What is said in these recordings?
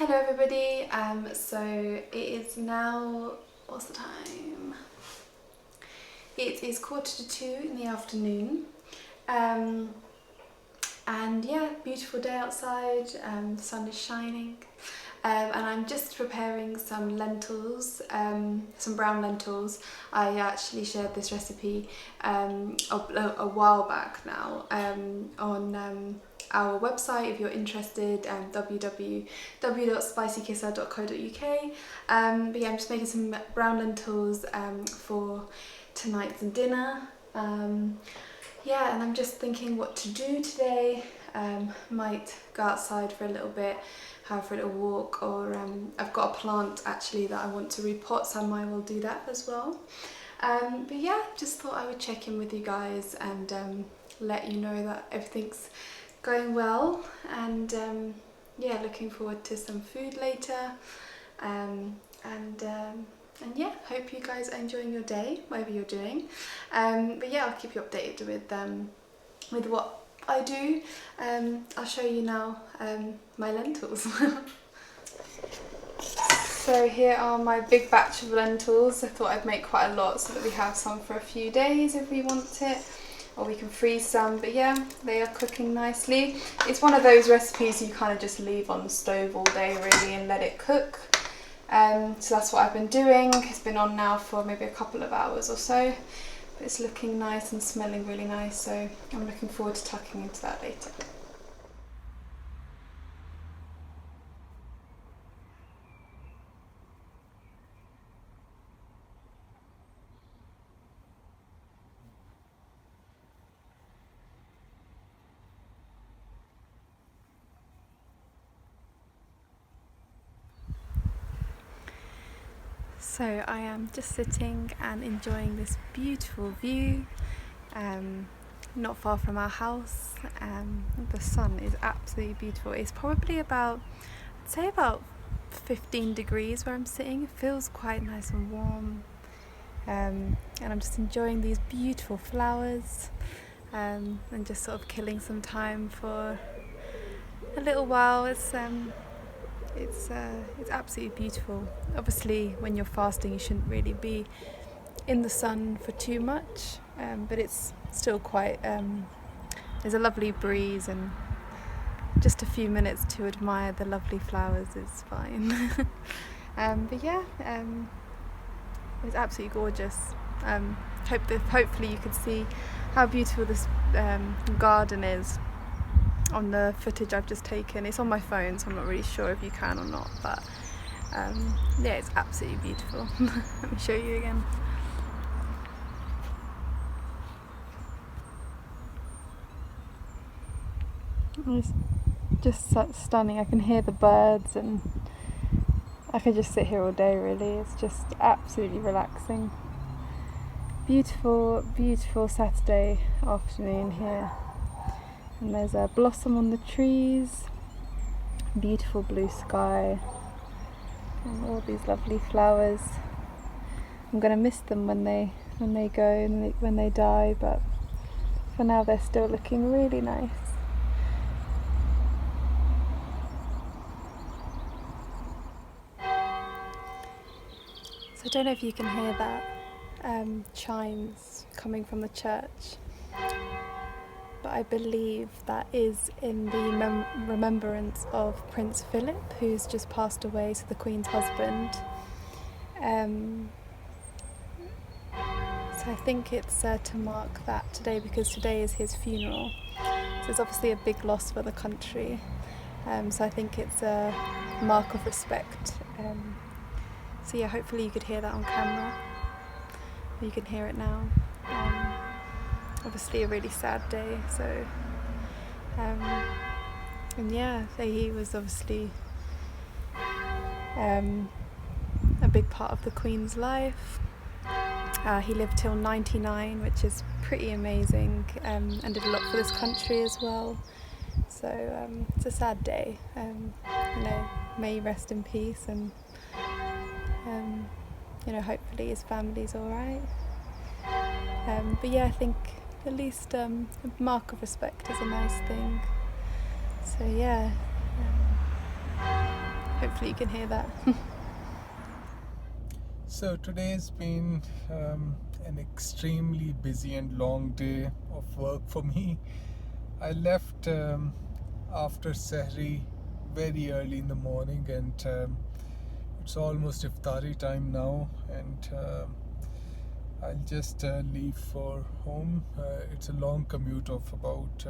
Hello everybody, so it is now, what's the time? It is 1:45 in the afternoon, and yeah, beautiful day outside, the sun is shining, and I'm just preparing some lentils, some brown lentils. I actually shared this recipe a while back now on our website if you're interested, www.spicyqissah.co.uk. But yeah, I'm just making some brown lentils for tonight's dinner. Yeah, and I'm just thinking what to do today. Might go outside for a little bit, have a little walk, or I've got a plant actually that I want to repot, so I might well do that as well. But yeah, just thought I would check in with you guys and let you know that everything's going well, and yeah, looking forward to some food later, and yeah, hope you guys are enjoying your day, whatever you're doing. But yeah, I'll keep you updated with what I do. I'll show you now my lentils. So here are my big batch of lentils. I thought I'd make quite a lot so that we have some for a few days if we want it, or we can freeze some. But yeah, they are cooking nicely. It's one of those recipes you kind of just leave on the stove all day really and let it cook. So that's what I've been doing. It's been on now for maybe a couple of hours or so, but it's looking nice and smelling really nice, so I'm looking forward to tucking into that later. So I am just sitting and enjoying this beautiful view, not far from our house. The sun is absolutely beautiful. It's probably about, I'd say about 15 degrees where I'm sitting. It feels quite nice and warm, and I'm just enjoying these beautiful flowers, and just sort of killing some time for a little while. It's absolutely beautiful. Obviously, when you're fasting, you shouldn't really be in the sun for too much, but it's still quite. There's a lovely breeze, and just a few minutes to admire the lovely flowers is fine. But yeah, it's absolutely gorgeous. Hopefully, you can see how beautiful this garden is on the footage I've just taken. It's on my phone, so I'm not really sure if you can or not, but yeah, it's absolutely beautiful. Let me show you again. It's just stunning. I can hear the birds, and I could just sit here all day really. It's just absolutely relaxing. Beautiful, beautiful Saturday afternoon here. And there's a blossom on the trees, beautiful blue sky, and all these lovely flowers. I'm going to miss them when they go and when they die, but for now they're still looking really nice. So I don't know if you can hear that chimes coming from the church, but I believe that is in the remembrance of Prince Philip, who's just passed away, so the Queen's husband. So I think it's to mark that today, because today is his funeral. So it's obviously a big loss for the country. So I think it's a mark of respect. So yeah, hopefully you could hear that on camera. You can hear it now. Obviously a really sad day, so and yeah, so he was obviously a big part of the Queen's life. He lived till 99, which is pretty amazing, and did a lot for this country as well, so it's a sad day. You know, may he rest in peace, and you know, hopefully his family's alright. But yeah, I think at least a mark of respect is a nice thing. So yeah, Hopefully you can hear that. So today's been an extremely busy and long day of work for me. I left after Sehri very early in the morning, and it's almost Iftari time now, and I'll just leave for home. It's a long commute of about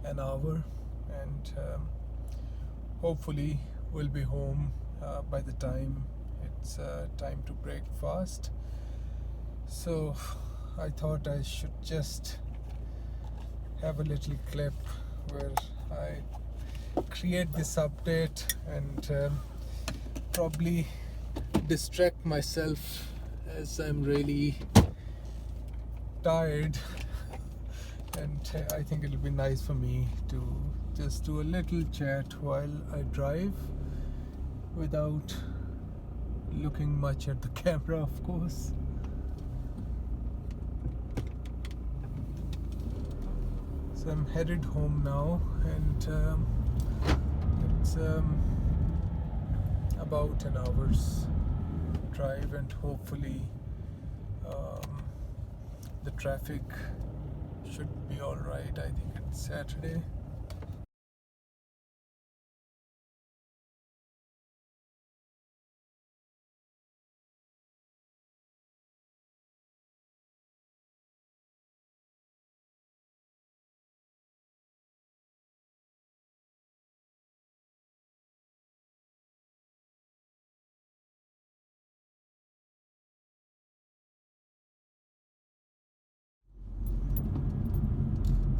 an hour, and hopefully we'll be home by the time it's time to break fast. So I thought I should just have a little clip where I create this update and probably distract myself as I'm really tired. And I think it'll be nice for me to just do a little chat while I drive without looking much at the camera, of course. So I'm headed home now, and it's about an hour's drive, and hopefully the traffic should be all right. I think it's Saturday.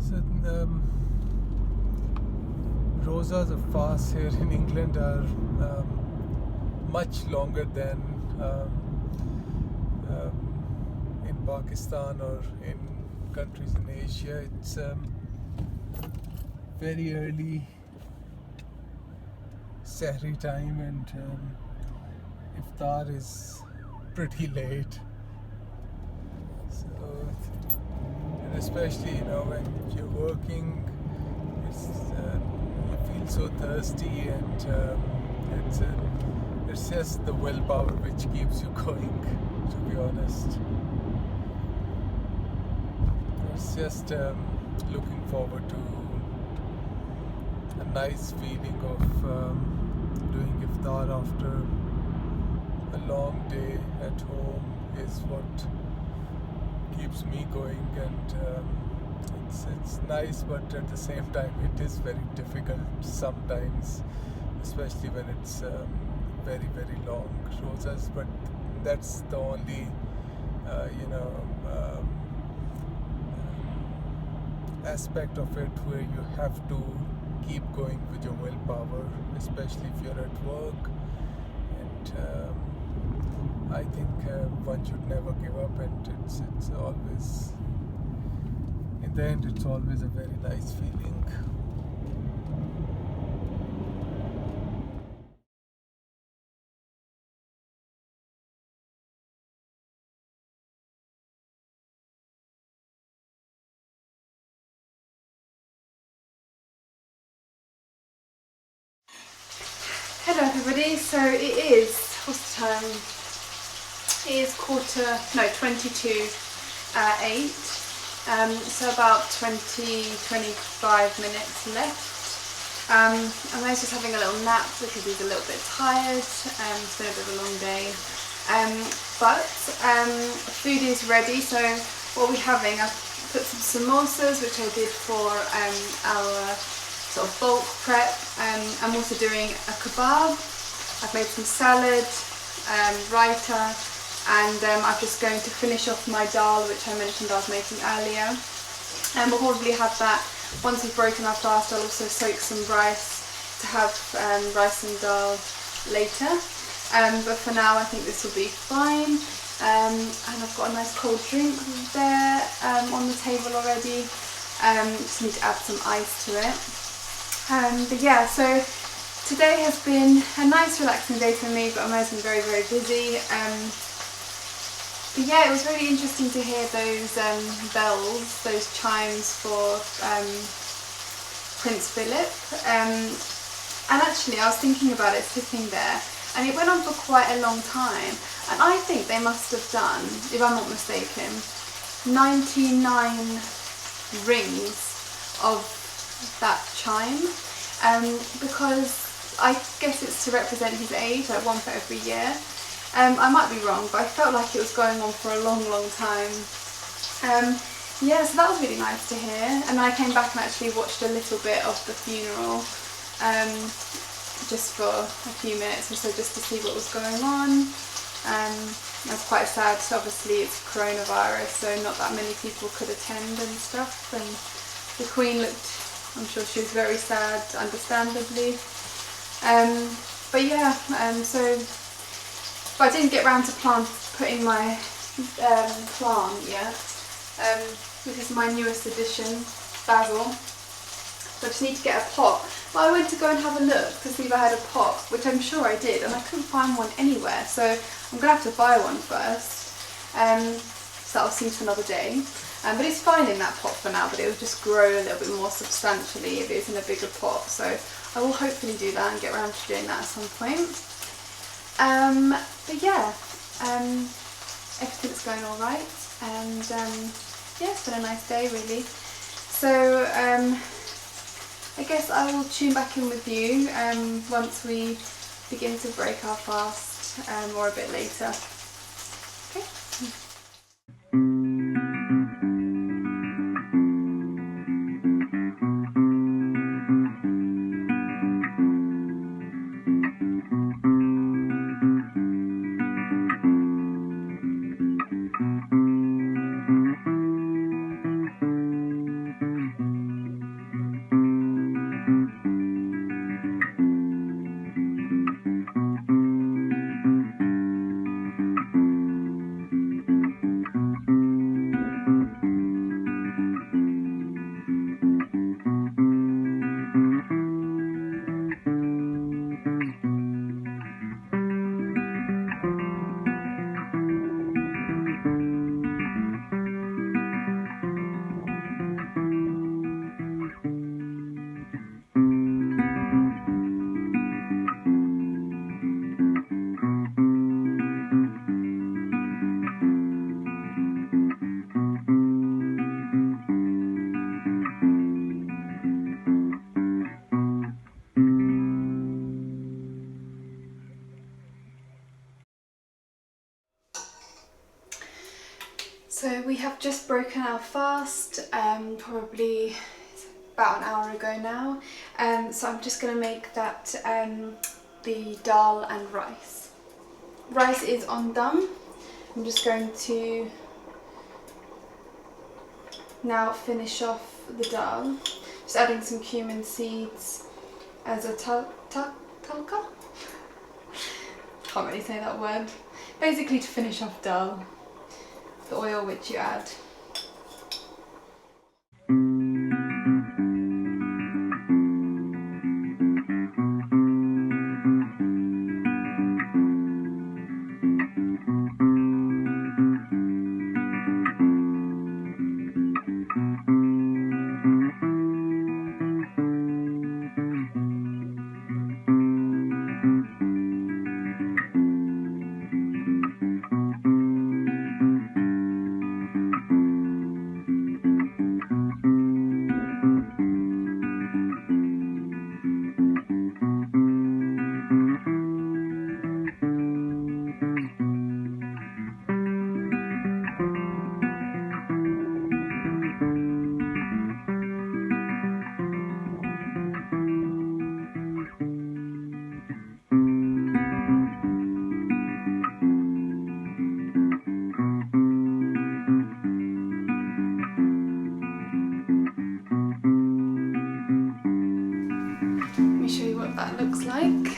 So Rosas of fast here in England are much longer than in Pakistan or in countries in Asia. It's very early Sehri time, and Iftar is pretty late. So, and especially when you're working, you feel so thirsty, and it's just the willpower which keeps you going. To be honest, it's just looking forward to a nice feeling of doing iftar after a long day at home is what keeps me going, and it's nice, but at the same time it is very difficult sometimes, especially when it's very very long rosas. But that's the only aspect of it where you have to keep going with your willpower, especially if you're at work. And I think one should never give up, and it's always, in the end, it's always a very nice feeling. Hello everybody, so it is, what's the time? It is 8. So about 20-25 minutes left. And I was just having a little nap because he's a little bit tired. It's been a bit of a long day. But food is ready, so what we're having, I've put some samosas which I did for our sort of bulk prep. I'm also doing a kebab. I've made some salad, raita, and I'm just going to finish off my dal, which I mentioned I was making earlier. And we'll probably have that once we've broken our fast. I'll also soak some rice to have rice and dal later. But for now I think this will be fine. And I've got a nice cold drink there on the table already. Just need to add some ice to it. But yeah, so today has been a nice relaxing day for me, but Umair's been very very busy. But yeah, it was really interesting to hear those bells, those chimes for Prince Philip. And actually I was thinking about it sitting there, and it went on for quite a long time, and I think they must have done, if I'm not mistaken, 99 rings of that chime, because I guess it's to represent his age, like one for every year. I might be wrong, but I felt like it was going on for a long time. Yeah, so that was really nice to hear, and I came back and actually watched a little bit of the funeral, just for a few minutes or so, just to see what was going on. I was quite sad, obviously it's coronavirus, so not that many people could attend and stuff, and the Queen looked, I'm sure she was very sad, understandably. But yeah, but I didn't get round to putting my plant yet. This is my newest addition, basil. So I just need to get a pot. Well, I went to go and have a look to see if I had a pot, which I'm sure I did, and I couldn't find one anywhere, so I'm going to have to buy one first. So that'll see to another day. But it's fine in that pot for now, but it will just grow a little bit more substantially if it's in a bigger pot. So I will hopefully do that and get around to doing that at some point. But yeah, everything's going all right, and yeah, it's been a nice day really. So I guess I will tune back in with you once we begin to break our fast, or a bit later. Okay. So we have just broken our fast, probably about an hour ago now. So I'm just going to make that the dal and rice. Rice is on dum. I'm just going to now finish off the dal. Just adding some cumin seeds as a talca? Can't really say that word. Basically to finish off dal. The oil which you add. That looks like.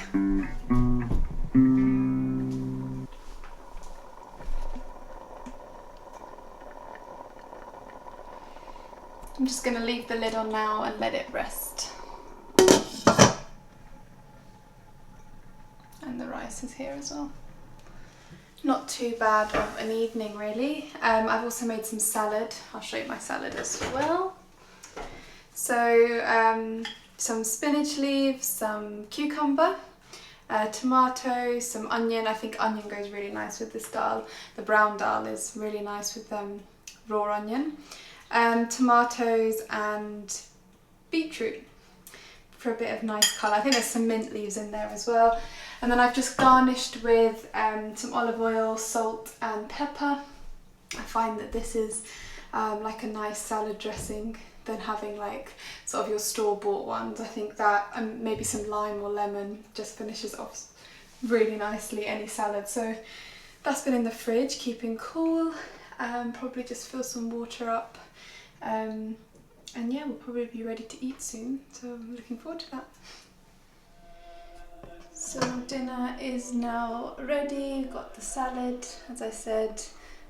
I'm just going to leave the lid on now and let it rest. And the rice is here as well. Not too bad of an evening really. I've also made some salad. I'll show you my salad as well. So some spinach leaves, some cucumber, tomato, some onion. I think onion goes really nice with this dal. The brown dal is really nice with raw onion. Tomatoes and beetroot for a bit of nice colour. I think there's some mint leaves in there as well. And then I've just garnished with some olive oil, salt and pepper. I find that this is like a nice salad dressing than having like sort of your store-bought ones. I think that and maybe some lime or lemon just finishes off really nicely any salad. So that's been in the fridge, keeping cool. Probably just fill some water up. And yeah, we'll probably be ready to eat soon, so I'm looking forward to that. So dinner is now ready. Got the salad, as I said,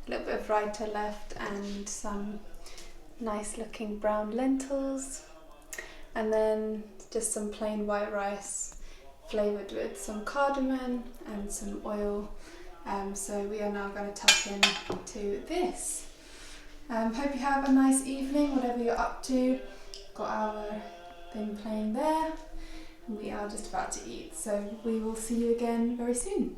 a little bit of raita left and some nice looking brown lentils, and then just some plain white rice flavoured with some cardamom and some oil. So we are now going to tuck into this. Hope you have a nice evening, whatever you're up to. Got our thing playing there, and we are just about to eat. So we will see you again very soon.